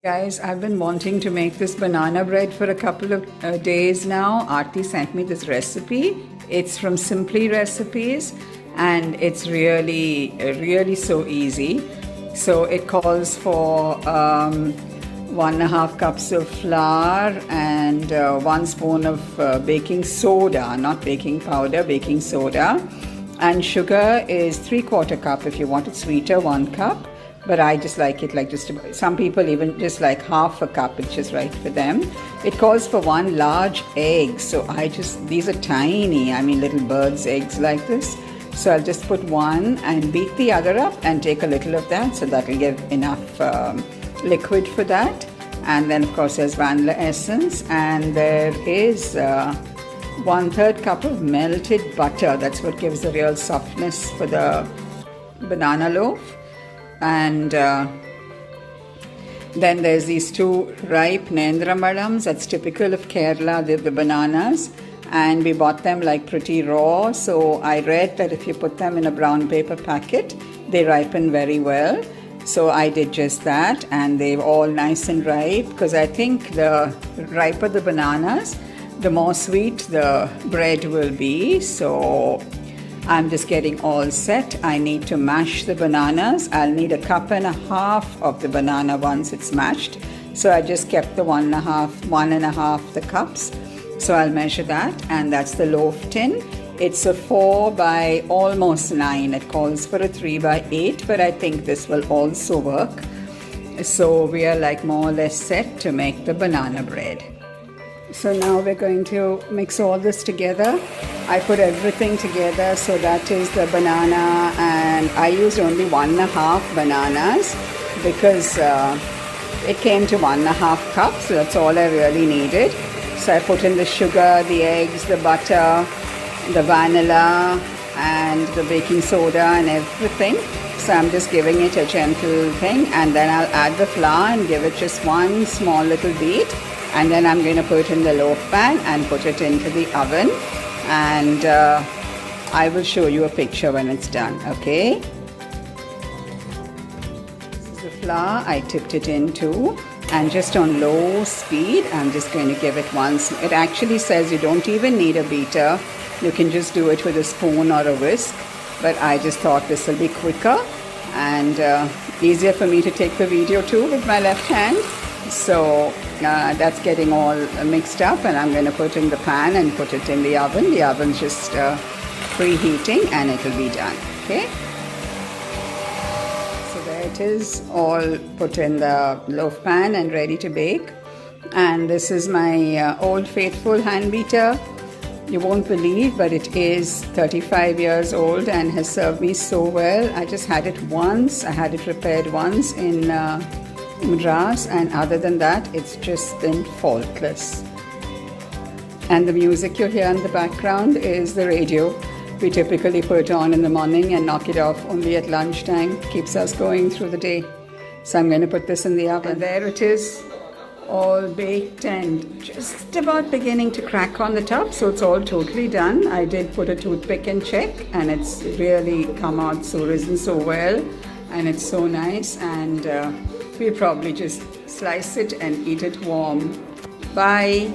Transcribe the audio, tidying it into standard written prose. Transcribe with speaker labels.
Speaker 1: Guys, I've been wanting to make this banana bread for a couple of days now. Aarti sent me this recipe. It's from Simply Recipes and it's really so easy. So it calls for 1.5 cups of flour and 1 spoon of baking soda, not baking powder, baking soda. And sugar is 3/4 cup. If you want it sweeter, 1 cup. But I just like it like just about, some people even just like half a cup, which is right for them. It calls for 1 large egg. So these are tiny, I mean little bird's eggs like this. So I'll just put 1 and beat the other up and take a little of that. So that will give enough liquid for that. And then of course there's vanilla essence and there is 1/3 cup of melted butter. That's what gives the real softness for the banana loaf. And then there's these 2 ripe Nendramadams. That's typical of Kerala, the bananas. And we bought them like pretty raw. So I read that if you put them in a brown paper packet, they ripen very well. So I did just that, and they're all nice and ripe, because I think the riper the bananas, the more sweet the bread will be. So I'm just getting all set. I need to mash the bananas. I'll need 1.5 cups of the banana once it's mashed. So I just kept the 1.5 the cups. So I'll measure that, and that's the loaf tin. It's a 4 by almost 9. It calls for a 3 by 8, but I think this will also work. So we are like more or less set to make the banana bread. So now we're going to mix all this together. I put everything together, so that is the banana, and I used only 1.5 bananas because it came to 1.5 cups, so that's all I really needed. So I put in the sugar, the eggs, the butter, the vanilla and the baking soda and everything. So I'm just giving it a gentle thing, and then I'll add the flour and give it just 1 small little beat. And then I'm going to put it in the loaf pan and put it into the oven, and I will show you a picture when it's done, okay? This is the flour I tipped it into, and just on low speed I'm just going to give it once. It actually says you don't even need a beater. You can just do it with a spoon or a whisk, but I just thought this will be quicker and easier for me to take the video too with my left hand. So that's getting all mixed up, and I'm going to put in the pan and put it in the oven. The oven's just preheating and it'll be done, okay? So there it is, all put in the loaf pan and ready to bake. And this is my old faithful hand beater. You won't believe, but it is 35 years old and has served me so well. I just had it once. I had it repaired once in Madras, and other than that it's just been faultless. And the music you hear in the background is the radio. We typically put it on in the morning and knock it off only at lunchtime. Keeps us going through the day. So I'm going to put this in the oven. And there it is, all baked and just about beginning to crack on the top. So it's all totally done. I did put a toothpick and check, and it's really come out so risen so well, and it's so nice. And we'll probably just slice it and eat it warm. Bye.